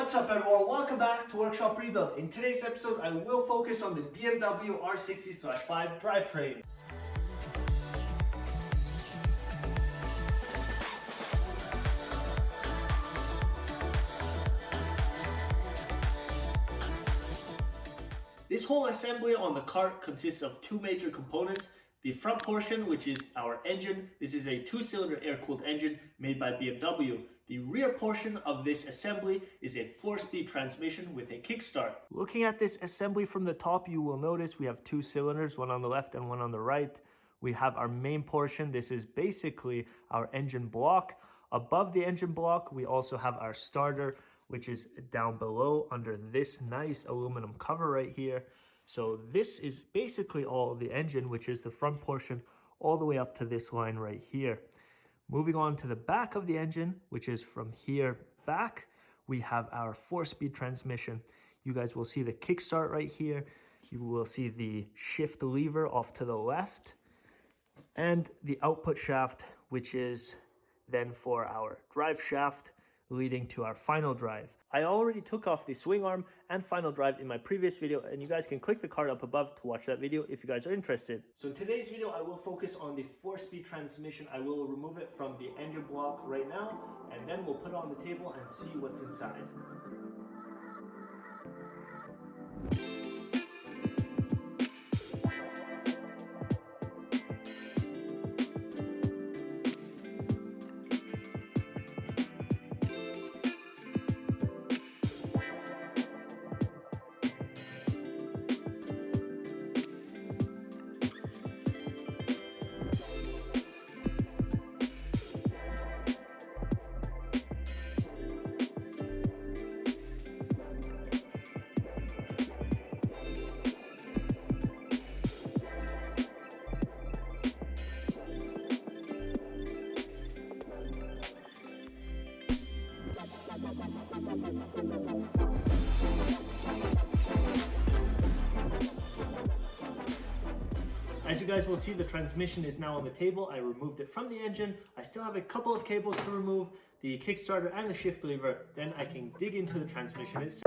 What's up everyone, welcome back to Workshop Rebuild. In today's episode, I will focus on the BMW R60/5 drivetrain. This whole assembly on the cart consists of two major components. The front portion, which is our engine. This is a 2-cylinder air-cooled engine made by BMW. The rear portion of this assembly is a 4-speed transmission with a kickstart. Looking at this assembly from the top, you will notice we have 2 cylinders, one on the left and one on the right. We have our main portion. This is basically our engine block. Above the engine block, we also have our starter, which is down below under this nice aluminum cover right here. So this is basically all of the engine, which is the front portion all the way up to this line right here. Moving on to the back of the engine, which is from here back, we have our 4-speed transmission. You guys will see the kickstart right here. You will see the shift lever off to the left and the output shaft, which is then for our drive shaft leading to our final drive. I already took off the swing arm and final drive in my previous video, and you guys can click the card up above to watch that video if you guys are interested. So in today's video, I will focus on the 4-speed transmission. I will remove it from the engine block right now, and then we'll put it on the table and see what's inside. As you guys will see, the transmission is now on the table. I removed it from the engine. I still have a couple of cables to remove, the kickstarter and the shift lever. Then I can dig into the transmission itself.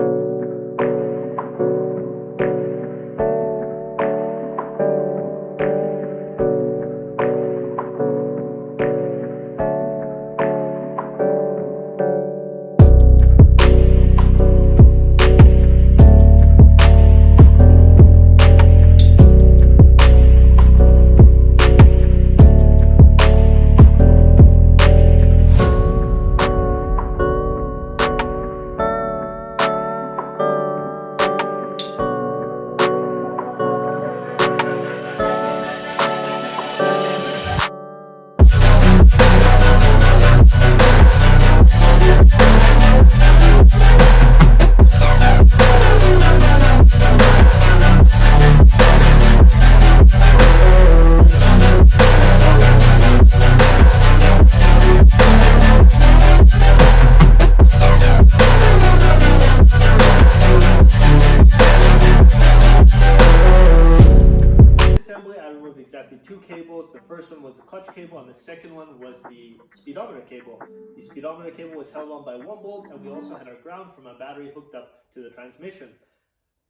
Exactly 2 cables. The first one was the clutch cable and the second one was the speedometer cable. The speedometer cable was held on by 1 bolt, and we also had our ground from a battery hooked up to the transmission.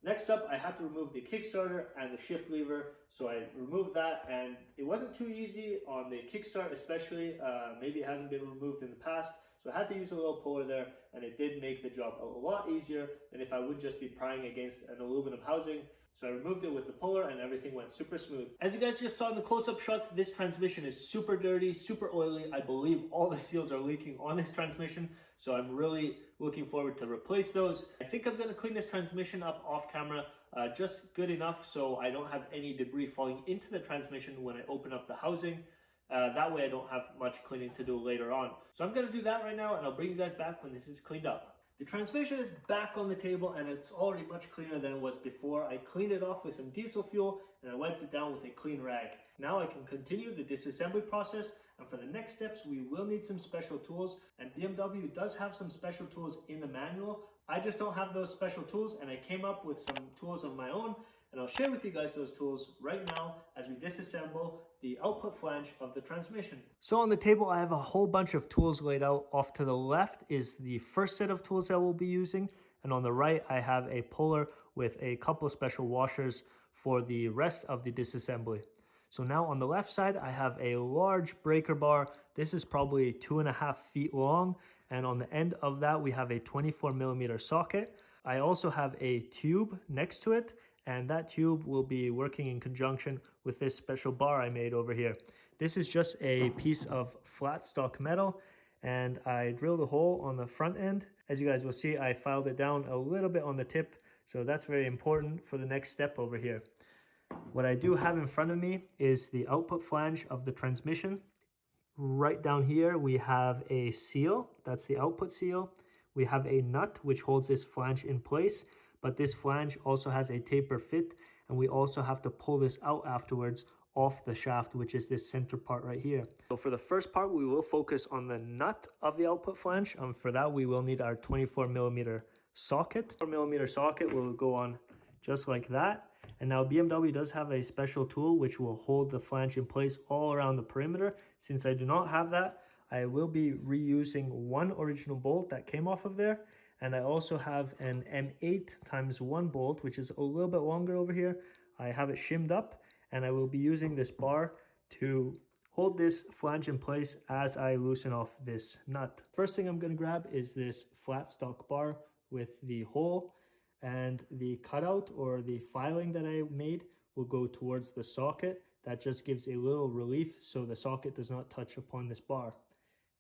Next up, I had to remove the kickstarter and the shift lever, so I removed that, and it wasn't too easy on the kickstart especially. Maybe it hasn't been removed in the past, so I had to use a little puller there, and it did make the job a lot easier than if I would just be prying against an aluminum housing. So I removed it with the puller and everything went super smooth. As you guys just saw in the close-up shots, this transmission is super dirty, super oily. I believe all the seals are leaking on this transmission, so I'm really looking forward to replace those. I think I'm going to clean this transmission up off camera, just good enough so I don't have any debris falling into the transmission when I open up the housing. That way I don't have much cleaning to do later on. So I'm going to do that right now, and I'll bring you guys back when this is cleaned up. The transmission is back on the table, and it's already much cleaner than it was before. I cleaned it off with some diesel fuel and I wiped it down with a clean rag. Now I can continue the disassembly process, and for the next steps we will need some special tools, and BMW does have some special tools in the manual. I just don't have those special tools, and I came up with some tools of my own, and I'll share with you guys those tools right now as we disassemble the output flange of the transmission. So on the table, I have a whole bunch of tools laid out. Off to the left is the first set of tools that we'll be using. And on the right, I have a puller with a couple of special washers for the rest of the disassembly. So now on the left side, I have a large breaker bar. This is probably 2.5 feet long. And on the end of that, we have a 24mm socket. I also have a tube next to it, and that tube will be working in conjunction with this special bar I made over here. This is just a piece of flat stock metal, and I drilled a hole on the front end. As you guys will see, I filed it down a little bit on the tip, so that's very important for the next step over here. What I do have in front of me is the output flange of the transmission. Right down here, we have a seal, that's the output seal. We have a nut which holds this flange in place, but this flange also has a taper fit, and we also have to pull this out afterwards off the shaft, which is this center part right here. So for the first part, we will focus on the nut of the output flange. For that, we will need our 24mm socket. 4mm socket will go on just like that. And now BMW does have a special tool which will hold the flange in place all around the perimeter. Since I do not have that, I will be reusing one original bolt that came off of there. And I also have an M8x1 bolt, which is a little bit longer over here. I have it shimmed up, and I will be using this bar to hold this flange in place as I loosen off this nut. First thing I'm going to grab is this flat stock bar with the hole, and the cutout or the filing that I made will go towards the socket. That just gives a little relief so the socket does not touch upon this bar.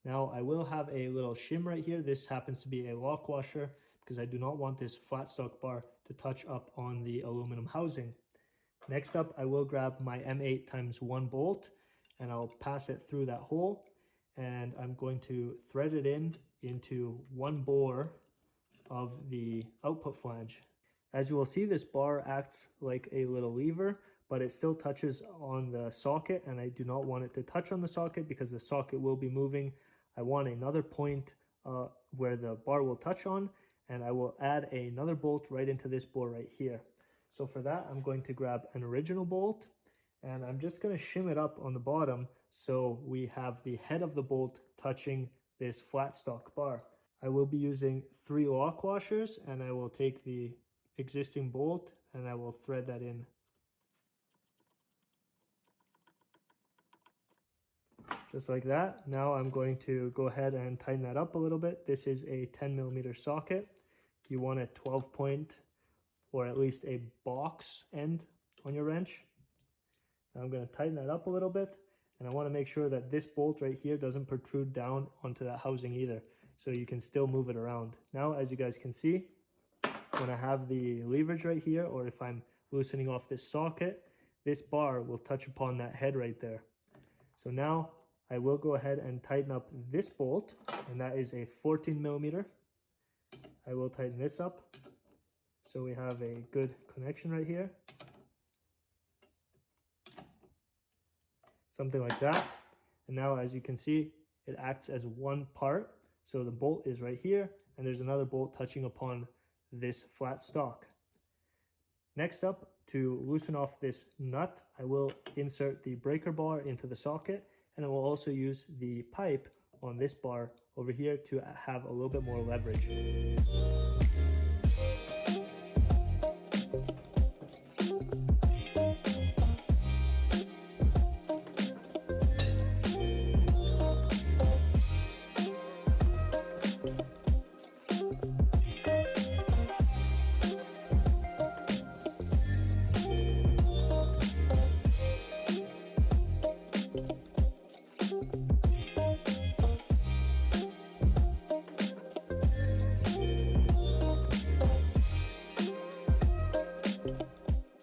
Now I will have a little shim right here. This happens to be a lock washer because I do not want this flat stock bar to touch up on the aluminum housing. Next up, I will grab my M8x1 bolt, and I'll pass it through that hole, and I'm going to thread it into one bore of the output flange. As you will see, this bar acts like a little lever, but it still touches on the socket, and I do not want it to touch on the socket because the socket will be moving. I want another point where the bar will touch on, and I will add another bolt right into this bore right here. So for that, I'm going to grab an original bolt, and I'm just going to shim it up on the bottom so we have the head of the bolt touching this flat stock bar. I will be using 3 lock washers, and I will take the existing bolt and I will thread that in. Just like that. Now I'm going to go ahead and tighten that up a little bit. This is a 10mm socket. You want a 12 point or at least a box end on your wrench. Now I'm going to tighten that up a little bit, and I want to make sure that this bolt right here doesn't protrude down onto that housing either, so you can still move it around. Now, as you guys can see, when I have the leverage right here, or if I'm loosening off this socket, this bar will touch upon that head right there. So now I will go ahead and tighten up this bolt, and that is a 14mm. I will tighten this up so we have a good connection right here. Something like that. And now, as you can see, it acts as one part. So the bolt is right here, and there's another bolt touching upon this flat stock. Next up, to loosen off this nut, I will insert the breaker bar into the socket, and I will also use the pipe on this bar over here to have a little bit more leverage.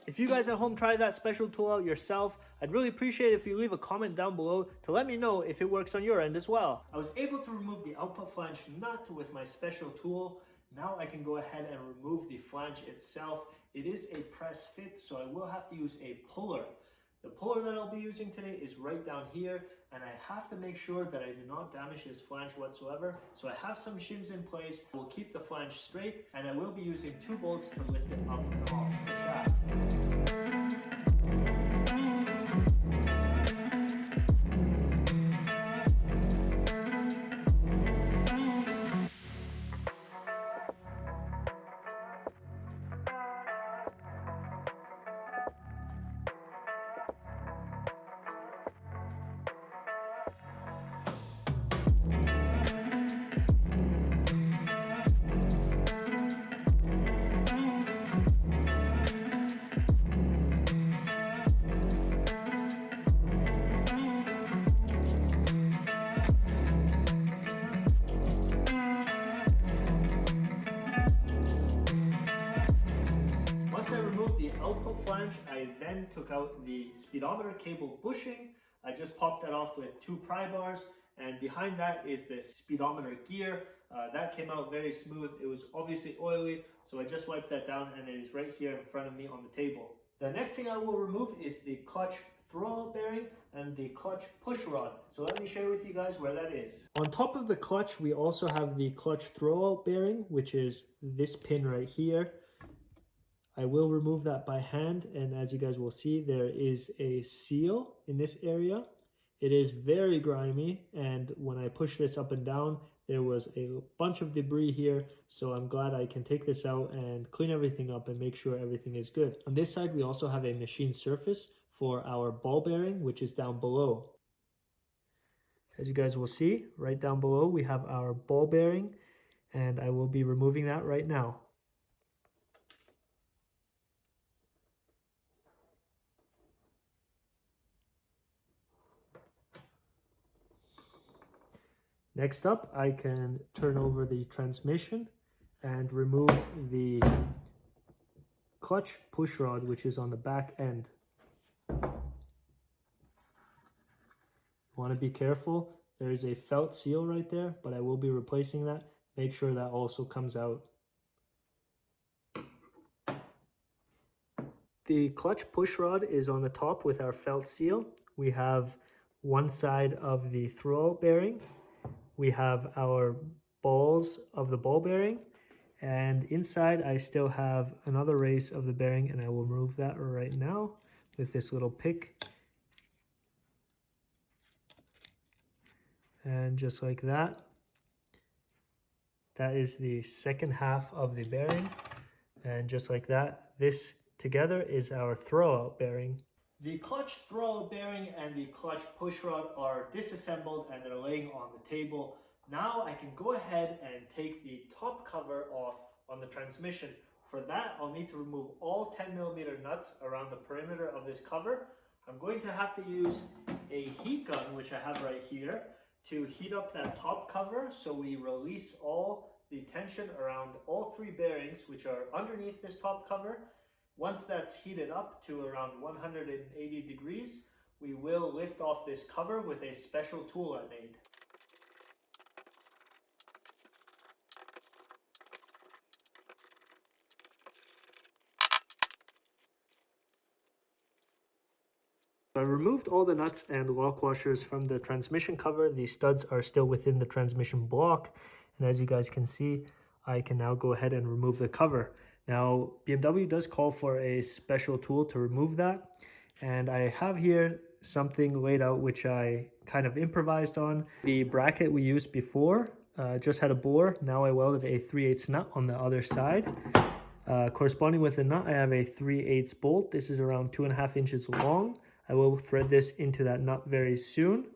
If you guys at home try that special tool out yourself, I'd really appreciate it if you leave a comment down below to let me know if it works on your end as well. I was able to remove the output flange nut with my special tool. Now I can go ahead and remove the flange itself. It is a press fit, so I will have to use a puller. The puller that I'll be using today is right down here, and I have to make sure that I do not damage this flange whatsoever. So I have some shims in place. I will keep the flange straight, and I will be using 2 bolts to lift it up and off the shaft. took out the speedometer cable bushing. I just popped that off with 2 pry bars, and behind that is the speedometer gear. That came out very smooth. It was obviously oily, so I just wiped that down, and it is right here in front of me on the table. The next thing I will remove is the clutch throwout bearing and the clutch push rod. So let me share with you guys where that is. On top of the clutch, we also have the clutch throwout bearing, which is this pin right here. I will remove that by hand, and as you guys will see, there is a seal in this area. It is very grimy, and when I push this up and down, there was a bunch of debris here, so I'm glad I can take this out and clean everything up and make sure everything is good. On this side, we also have a machine surface for our ball bearing, which is down below. As you guys will see, right down below, we have our ball bearing, and I will be removing that right now. Next up, I can turn over the transmission and remove the clutch push rod, which is on the back end. You want to be careful. There is a felt seal right there, but I will be replacing that. Make sure that also comes out. The clutch push rod is on the top with our felt seal. We have one side of the throwout bearing. We have our balls of the ball bearing, and inside I still have another race of the bearing, and I will remove that right now with this little pick. And just like that, that is the second half of the bearing. And just like that, this together is our throwout bearing. The clutch throwout bearing and the clutch push rod are disassembled and they're laying on the table. Now I can go ahead and take the top cover off on the transmission. For that, I'll need to remove all 10mm nuts around the perimeter of this cover. I'm going to have to use a heat gun, which I have right here, to heat up that top cover so we release all the tension around all 3 bearings, which are underneath this top cover. Once that's heated up to around 180 degrees, we will lift off this cover with a special tool I made. I removed all the nuts and lock washers from the transmission cover. The studs are still within the transmission block, and as you guys can see, I can now go ahead and remove the cover. Now, BMW does call for a special tool to remove that, and I have here something laid out which I kind of improvised on. The bracket we used before just had a bore. Now I welded a 3/8 nut on the other side. Corresponding with the nut, I have a 3/8 bolt. This is around 2.5 inches long. I will thread this into that nut very soon.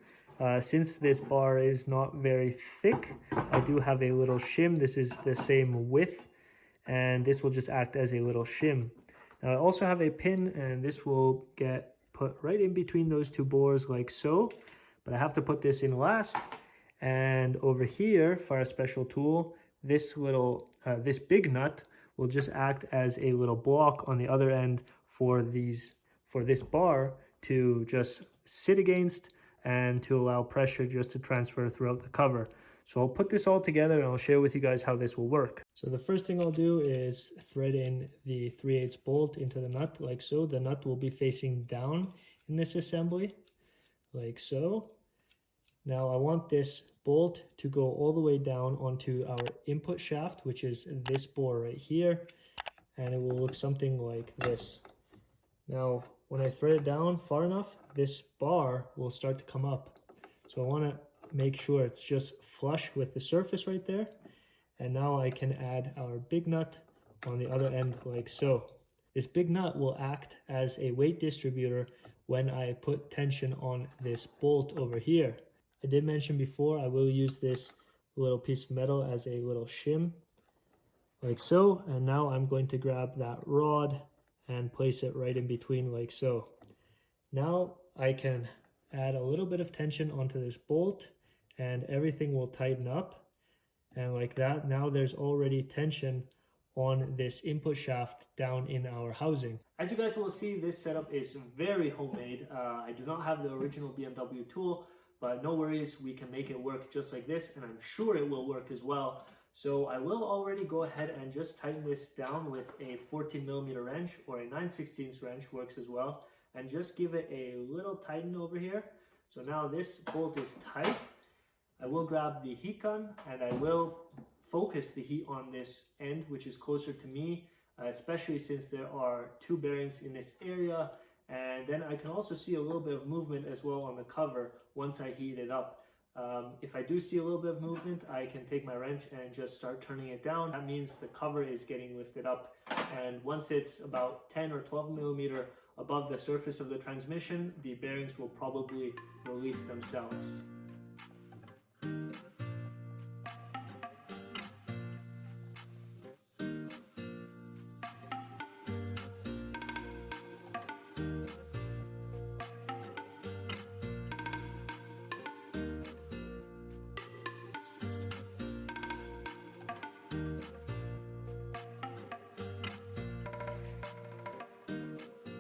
Since this bar is not very thick, I do have a little shim. This is the same width, and this will just act as a little shim. Now I also have a pin, and this will get put right in between those 2 bores like so, but I have to put this in last. And over here, for a special tool, this big nut will just act as a little block on the other end for this bar to just sit against and to allow pressure just to transfer throughout the cover. So I'll put this all together and I'll share with you guys how this will work. So the first thing I'll do is thread in the 3/8 bolt into the nut like so. The nut will be facing down in this assembly like so. Now I want this bolt to go all the way down onto our input shaft, which is this bore right here, and it will look something like this. Now when I thread it down far enough, this bar will start to come up. So I want to make sure it's just flush with the surface right there. And now I can add our big nut on the other end like so. This big nut will act as a weight distributor when I put tension on this bolt over here. I did mention before I will use this little piece of metal as a little shim like so. And now I'm going to grab that rod and place it right in between like so. Now I can add a little bit of tension onto this bolt and everything will tighten up. And like that, now there's already tension on this input shaft down in our housing. As you guys will see, this setup is very homemade. I do not have the original BMW tool, but no worries, we can make it work just like this, and I'm sure it will work as well. So I will already go ahead and just tighten this down with a 14mm wrench, or a 9/16 wrench works as well, and just give it a little tighten over here. So now this bolt is tight. I will grab the heat gun and I will focus the heat on this end, which is closer to me, especially since there are two bearings in this area. And then I can also see a little bit of movement as well on the cover once I heat it up. If I do see a little bit of movement, I can take my wrench and just start turning it down. That means the cover is getting lifted up. And once it's about 10 or 12mm above the surface of the transmission, the bearings will probably release themselves.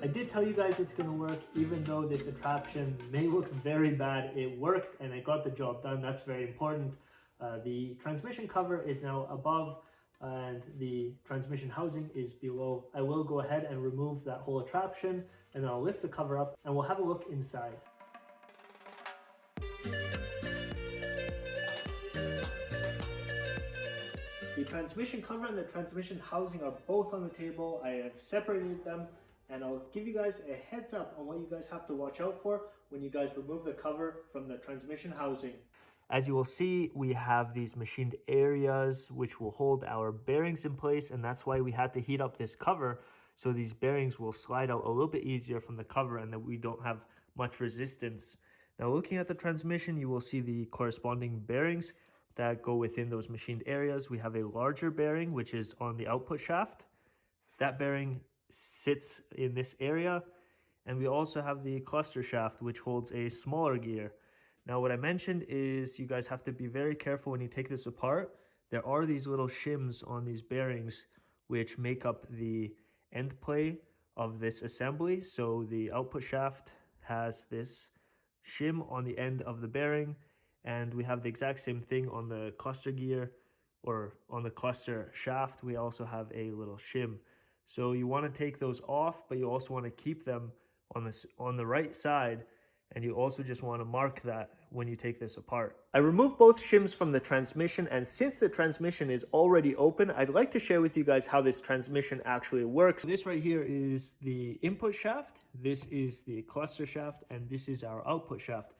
I did tell you guys it's going to work, even though this attraction may look very bad. It worked and it got the job done. That's very important. The transmission cover is now above and the transmission housing is below. I will go ahead and remove that whole attraction, and I'll lift the cover up and we'll have a look inside. The transmission cover and the transmission housing are both on the table. I have separated them, and I'll give you guys a heads up on what you guys have to watch out for when you guys remove the cover from the transmission housing. As you will see, we have these machined areas which will hold our bearings in place, and that's why we had to heat up this cover, so these bearings will slide out a little bit easier from the cover and that we don't have much resistance. Now looking at the transmission, you will see the corresponding bearings that go within those machined areas. We have a larger bearing which is on the output shaft. That bearing sits in this area, and we also have the cluster shaft which holds a smaller gear. Now what I mentioned is you guys have to be very careful when you take this apart. There are these little shims on these bearings which make up the end play of this assembly. So the output shaft has this shim on the end of the bearing, and we have the exact same thing on the cluster gear, or on the cluster shaft. We also have a little shim. So you want to take those off, but you also want to keep them on the right side, and you also just want to mark that when you take this apart. I removed both shims from the transmission, and since the transmission is already open, I'd like to share with you guys how this transmission actually works. This right here is the input shaft, this is the cluster shaft, and this is our output shaft.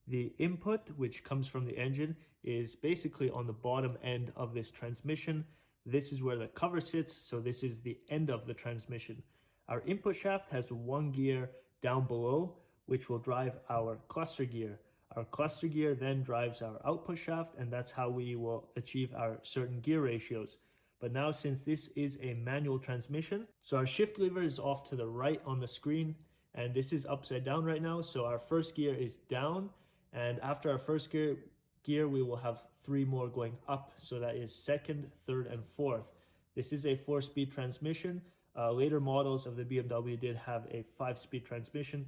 The input, which comes from the engine, is basically on the bottom end of this transmission. This is where the cover sits, so this is the end of the transmission. Our input shaft has one gear down below, which will drive our cluster gear. Our cluster gear then drives our output shaft, and that's how we will achieve our certain gear ratios. But now, since this is a manual transmission, so our shift lever is off to the right on the screen, and this is upside down right now, so our first gear is down, and after our first gear we will have 3 more going up, so that is second, third, and fourth. This is a 4-speed transmission. Later models of the BMW did have a 5-speed transmission,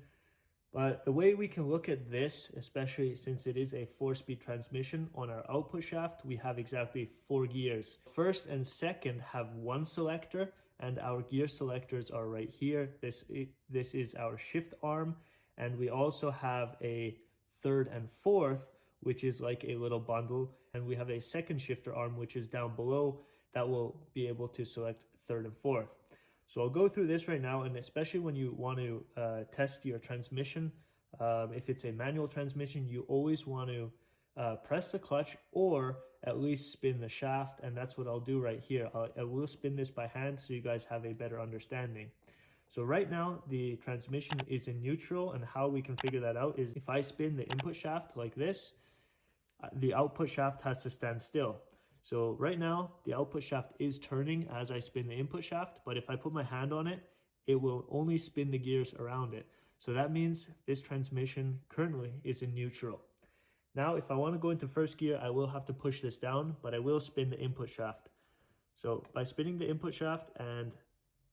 but the way we can look at this, especially since it is a 4-speed transmission, on our output shaft we have exactly 4 gears. First and second have one selector, and our gear selectors are right here. This is our shift arm, and we also have a third and fourth, which is like a little bundle, and we have a second shifter arm which is down below that will be able to select third and fourth. So I'll go through this right now, and especially when you want to test your transmission, if it's a manual transmission, you always want to press the clutch or at least spin the shaft, and that's what I'll do right here. I will spin this by hand so you guys have a better understanding. So right now the transmission is in neutral, and how we can figure that out is if I spin the input shaft like this, the output shaft has to stand still. So right now the output shaft is turning as I spin the input shaft, but if I put my hand on it, it will only spin the gears around it. So that means this transmission currently is in neutral. Now if I want to go into first gear, I will have to push this down, but I will spin the input shaft. So by spinning the input shaft and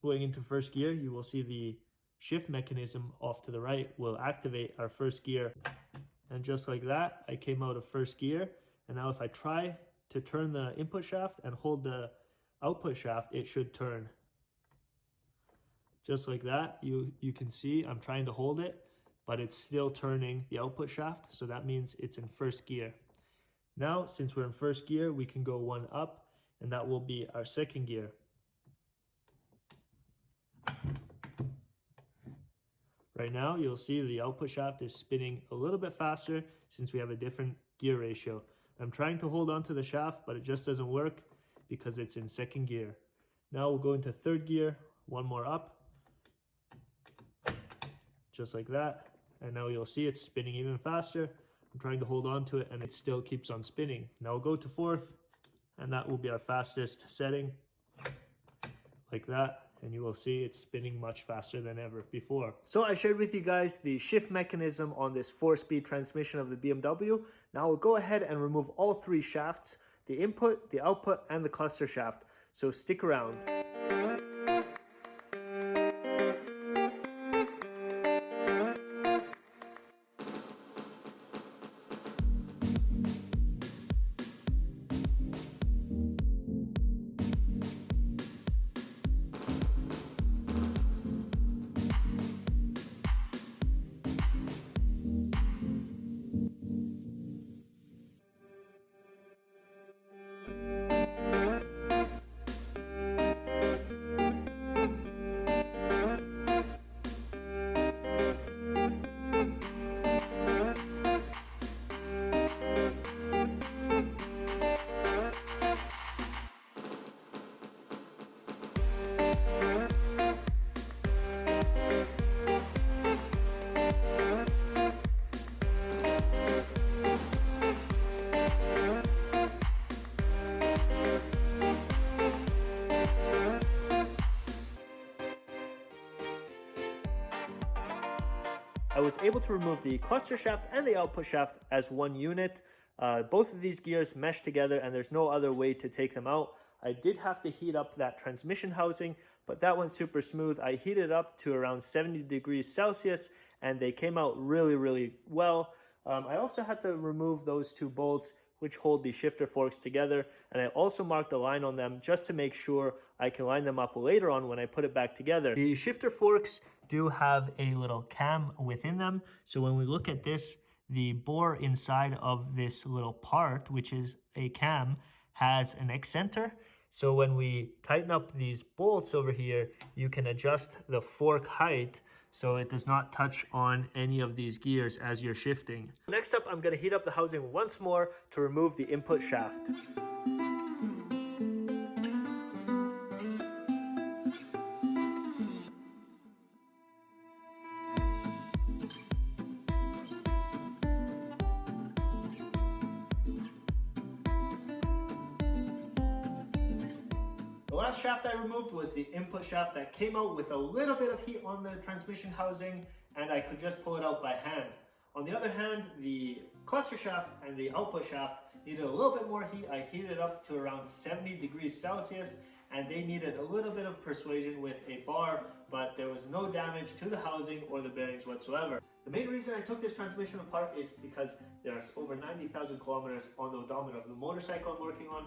going into first gear, you will see the shift mechanism off to the right will activate our first gear. And just like that, I came out of first gear. And now if I try to turn the input shaft and hold the output shaft, it should turn. Just like that, you can see I'm trying to hold it, but it's still turning the output shaft. So that means it's in first gear. Now, since we're in first gear, we can go one up, and that will be our second gear. Right now, you'll see the output shaft is spinning a little bit faster since we have a different gear ratio. I'm trying to hold onto the shaft, but it just doesn't work because it's in second gear. Now we'll go into third gear, one more up, just like that. And now you'll see it's spinning even faster. I'm trying to hold on to it and it still keeps on spinning. Now we'll go to fourth, and that will be our fastest setting, like that. And you will see it's spinning much faster than ever before. So I shared with you guys the shift mechanism on this 4-speed transmission of the BMW. Now we'll go ahead and remove all three shafts, the input, the output, and the cluster shaft. So stick around. I was able to remove the cluster shaft and the output shaft as one unit. Both of these gears mesh together and there's no other way to take them out. I did have to heat up that transmission housing, but that went super smooth. I heated up to around 70 degrees Celsius and they came out really, really well. I also had to remove those two bolts which hold the shifter forks together, and I also marked a line on them just to make sure I can line them up later on when I put it back together. The shifter forks do have a little cam within them, so when we look at this, the bore inside of this little part, which is a cam, has an excenter. So when we tighten up these bolts over here, you can adjust the fork height so it does not touch on any of these gears as you're shifting. Next up, I'm going to heat up the housing once more to remove the input shaft. The last shaft I removed was the input shaft that came out with a little bit of heat on the transmission housing, and I could just pull it out by hand. On the other hand, the cluster shaft and the output shaft needed a little bit more heat. I heated it up to around 70 degrees Celsius, and they needed a little bit of persuasion with a bar, but there was no damage to the housing or the bearings whatsoever. The main reason I took this transmission apart is because there's over 90,000 kilometers on the odometer of the motorcycle I'm working on,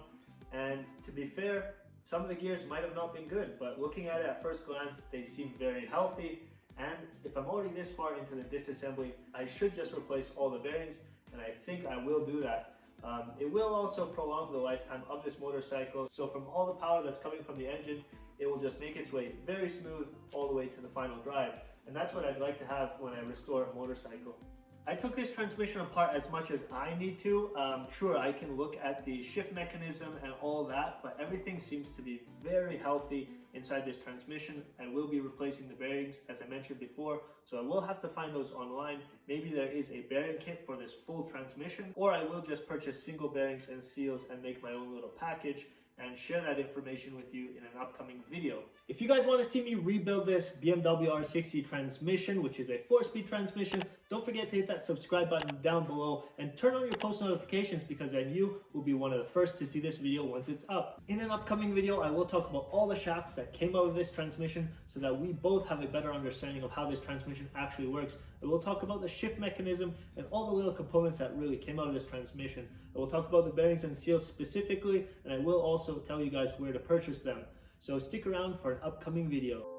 and to be fair, some of the gears might have not been good, but looking at it at first glance, they seem very healthy. And if I'm already this far into the disassembly, I should just replace all the bearings, and I think I will do that. It will also prolong the lifetime of this motorcycle, so from all the power that's coming from the engine, it will just make its way very smooth all the way to the final drive. And that's what I'd like to have when I restore a motorcycle. I took this transmission apart as much as I need to. Sure, I can look at the shift mechanism and all that, but everything seems to be very healthy inside this transmission. I will be replacing the bearings, as I mentioned before, so I will have to find those online. Maybe there is a bearing kit for this full transmission, or I will just purchase single bearings and seals and make my own little package and share that information with you in an upcoming video. If you guys want to see me rebuild this BMW R60 transmission, which is a 4-speed transmission, Don't forget to hit that subscribe button down below and turn on your post notifications, because then you will be one of the first to see this video once it's up. In an upcoming video, I will talk about all the shafts that came out of this transmission so that we both have a better understanding of how this transmission actually works. I will talk about the shift mechanism and all the little components that really came out of this transmission. I will talk about the bearings and seals specifically, and I will also tell you guys where to purchase them. So stick around for an upcoming video.